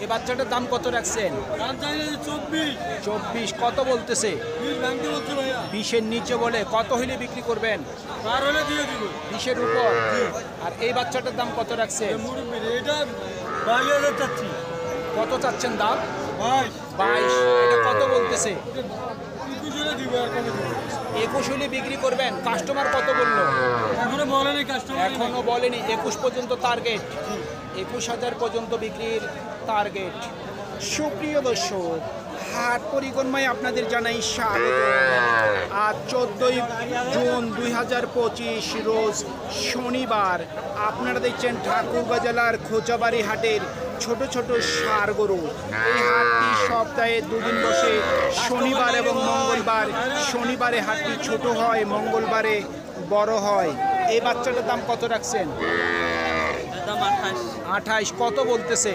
এই বাচ্চাটার দাম কত রাখছেন? 24। কত বলতেছে? 20-এর নিচে বলে। কত হইলে বিক্রি করবেন? 20-এর উপর। আর এই বাচ্চাটার দাম কত রাখছেন? কত চাচ্ছেন দাম? 22। এটা কত বলতেছে? 21 হইলে বিক্রি করবেন। কাস্টমার কত বললো? এখনো বলেনি। 21 পর্যন্ত টার্গেট। 21,000 পর্যন্ত বিক্রির টার্গেট। সুপ্রিয় দর্শক, হাট পরিক্রমায় আপনাদের জানাই স্বাগত। আজ 14 জুন 2025 রোজ শনিবার। আপনারা দেখছেন ঠাকুরগাঁ জেলার খোঁচাবাড়ি হাটের ছোট ছোট ষাঁড় গরু। এই হাটটি সপ্তাহে দুদিন বসে, শনিবার এবং মঙ্গলবার। শনিবারে হাটটি ছোট হয়, মঙ্গলবারে বড় হয়। এই বাচ্চাটার দাম কত রাখছেন? 28। কত বলতেছে?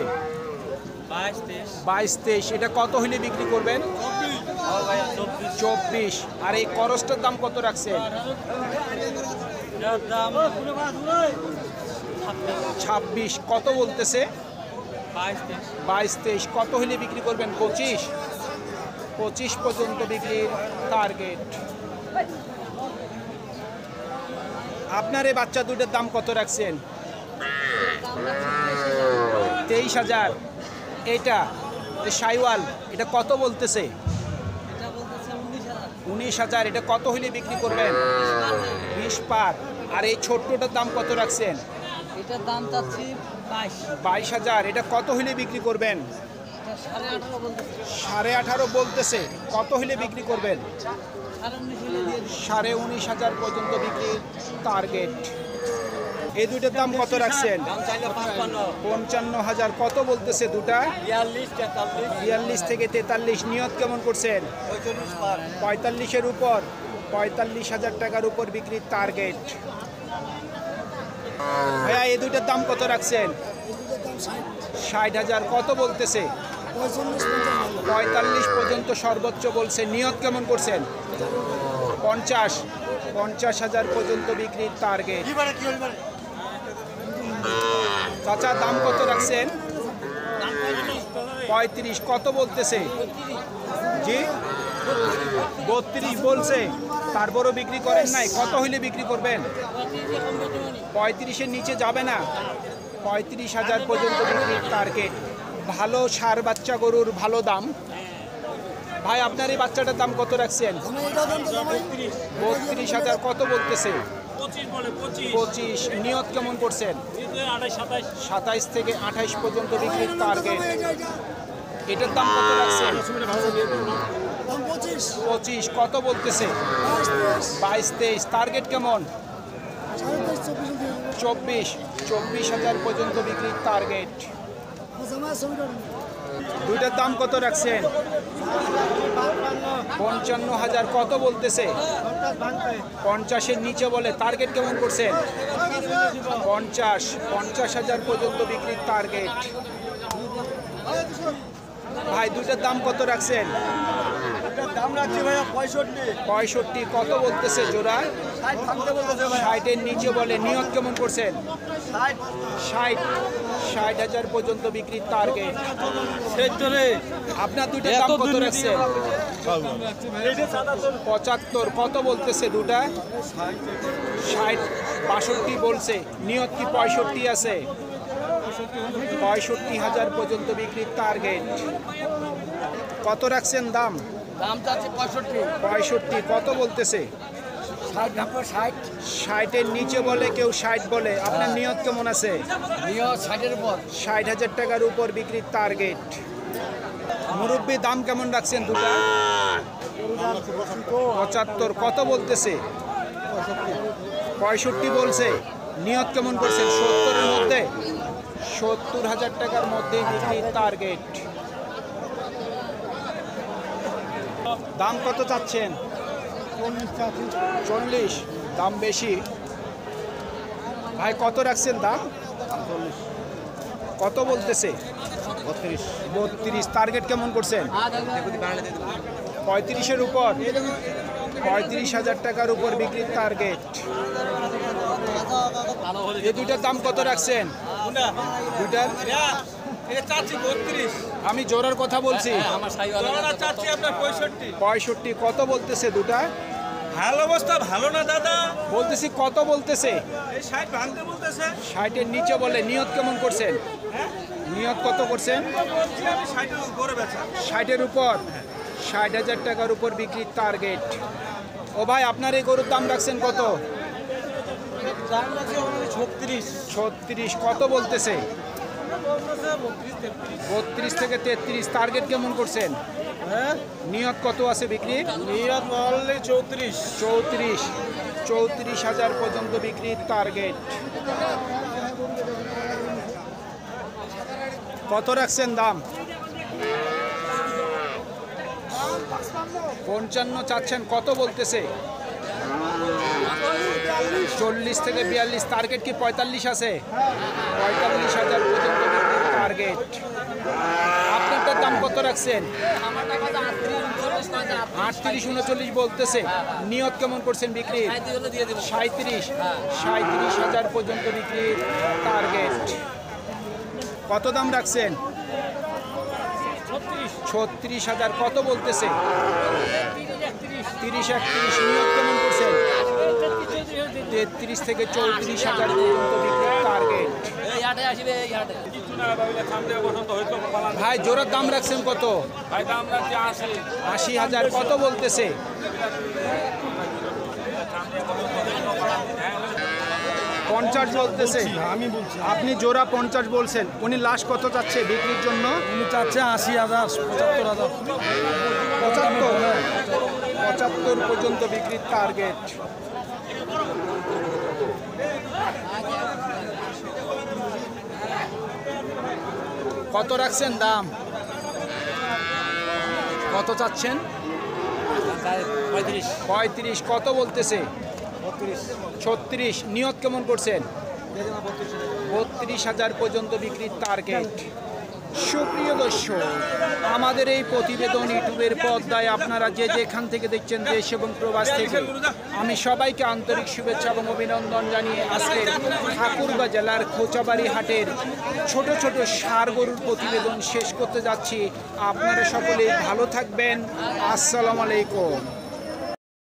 22-23। এটা কত হইলে বিক্রি করবেন? 24। আর এই করসটার দাম কত রাখছেন? 26। কত বলতেছে? 22-23। কত হইলে বিক্রি করবেন? 25 পর্যন্ত বিক্রির টার্গেট। আপনার এই বাচ্চা দুটোর দাম কত রাখছেন? 23,000। এটা শাইওয়াল, এটা কত বলতেছে? 19,000। এটা কত হইলে বিক্রি করবেন? 20 পার। আর এই ছোট্টটার দাম কত রাখছেন? এটার দাম চাচ্ছি 22,000। এটা কত হইলে বিক্রি করবেন? 18.5 বলতেছে। কত হইলে বিক্রি করবেন? 19,500 পর্যন্ত বিক্রির টার্গেট। এই দুটোর দাম কত রাখছেন? 55,000। কত বলতেছে দুটা? 42 থেকে 43। নিয়ত কেমন করছেন? 45-এর উপর। 45,000 টাকার উপর বিক্রির টার্গেট। ভাইয়া এই দুইটার দাম কত রাখছেন? 60,000। কত বলতেছে? 45 পর্যন্ত সর্বোচ্চ বলছে। নিয়ত কেমন করছেন? 50,000 পর্যন্ত বিক্রির টার্গেট। চাচা দাম কত রাখছেন? 35। কত বলতেছে? জি 32 বলছে। তারপরও বিক্রি করেন নাই। কত হইলে বিক্রি করবেন? 35-এর নিচে যাবে না। 35,000 পর্যন্ত বিক্রির টার্গেট। ভালো ষাঁড় বাচ্চা গরুর ভালো দাম। ভাই আপনার এই বাচ্চাটার দাম কত রাখছেন? 32,000। কত বলতেছে? 25। নিয়ত কেমন করছেন? 27 থেকে 28 পর্যন্ত বিক্রির টার্গেট। এটার দাম কত রাখছেন? 25। কত বলতেছে? 22-23। টার্গেট কেমন? 24,000 পর্যন্ত বিক্রির টার্গেট। দুইটার দাম কত রাখছেন? 55,000। কত বলতেছে? 50-এর নিচে বলে। টার্গেট কেমন করছেন? 50,000 পর্যন্ত বিক্রির টার্গেট। ভাই দুইটার দাম কত রাখছেন? দাম রাখছি ভাইয়া 65। কত বলতেছে জোড়া? 60-এর নিচে বলে। নিয়ত কেমন করছেন? 60,000 পর্যন্ত বিক্রির টার্গেট। আপনার দুইটার দাম কত রাখছেন? 75। কত বলতেছে দুটা? 60, 62 বলছে। নিয়ত কি 65 আছে? 65,000 পর্যন্ত বিক্রির টার্গেট। কত রাখছেন দাম? দাম চাচ্ছি 65। কত বলতেছে? 60-এর নিচে বলে, কেউ 60 বলে। আপনার নিয়ত কেমন আছে? 60-এর উপর। 60,000 টাকার উপর বিক্রির টার্গেট। মুরব্বি দাম কেমন রাখছেন দুটা? 75। কত বলতেছে? 65 বলছে। নিয়ত কেমন করছেন? 70-এর মধ্যে। 70,000 টাকার মধ্যে বিক্রির টার্গেট। দাম কত চাচ্ছেন? 40। দাম বেশি। ভাই কত রাখছেন দাম? কত বলতেছে? 32। টার্গেট কেমন করছেন? 35-এর উপর। 35,000 টাকার উপর বিক্রির টার্গেট। এই দুইটার দাম কত রাখছেন? দুইটার এটা চাচ্ছি 32। আমি জোড়ার কথা বলছি। আমার সাইওয়ালা জোড়াটা চাচ্ছি আপনার 65। 65 কত বলতেছে দুটা? হাল অবস্থা ভালো না দাদা। বলতেছি কত বলতেছে? এই 60 ভাঙতে বলতেছে। 60-এর নিচে বলে। নিয়ত কেমন করছেন? নিয়ত কত করছেন? বলছি আমি 60 এর উপরে বেচা। 60-এর উপর, 60,000 টাকার উপর বিক্রির টার্গেট। ও ভাই, আপনার এই গরুর দাম রাখছেন কত? দাম রাখছি 36। 36 কত বলতেছে? বলতেছে 32 33। 32 থেকে 33। টার্গেট কেমন করছেন? হ্যাঁ নিয়ত কত আছে বিক্রির? নিয়ত বললে 34। 34,000 পর্যন্ত বিক্রির টার্গেট। কত রাখছেন দাম? 55 চাচ্ছেন, কত বলতেছে? 40 থেকে 42। টার্গেট কি 45 আছে? 45,000 পর্যন্ত বিক্রির টার্গেট। আপনারটার দাম কত রাখছেন? আমার টাকা 38 38-39 বলতেছে। নিয়ত কেমন করছেন বিক্রি? দিয়ে দেবো 37,000 পর্যন্ত বিক্রির টার্গেট। কত দাম রাখছেন? 36,000 কত বলতেছে? 30-31। নিয়ত কেমন করছেন? 33 থেকে 34,000 পর্যন্ত বিক্রির টার্গেট। এই হাটে আসবে এই হাটে ভাই, জোড়ার দাম রাখছেন কত? ভাই দাম রাখছি 80। 80,000 কত বলতেছে? 50 বলতেছে। আমি বলছি আপনি জোড়া 50 বলছেন, উনি লাস্ট কত চাচ্ছে বিক্রির জন্য? উনি চাচ্ছে 80,000 75,000। 75 পর্যন্ত বিক্রির টার্গেট। কত রাখছেন দাম? কত চাচ্ছেন? 35 কত বলতেছে? 36। নিয়ত কেমন করছেন? 32,000 পর্যন্ত বিক্রির টার্গেট। সুপ্রিয় দর্শক, আমাদের এই প্রতিবেদন ইউটিউবের পর্দায় আপনারা যে যেখান থেকে দেখছেন, দেশ এবং প্রবাস থেকে, আমি সবাইকে আন্তরিক শুভেচ্ছা এবং অভিনন্দন জানিয়ে আজকে ঠাকুরগাঁ জেলার খোঁচাবাড়ি হাটের ছোট ছোট ষাঁড় গরুর প্রতিবেদন শেষ করতে যাচ্ছি। আপনারা সকলেই ভালো থাকবেন। আসসালামু আলাইকুম।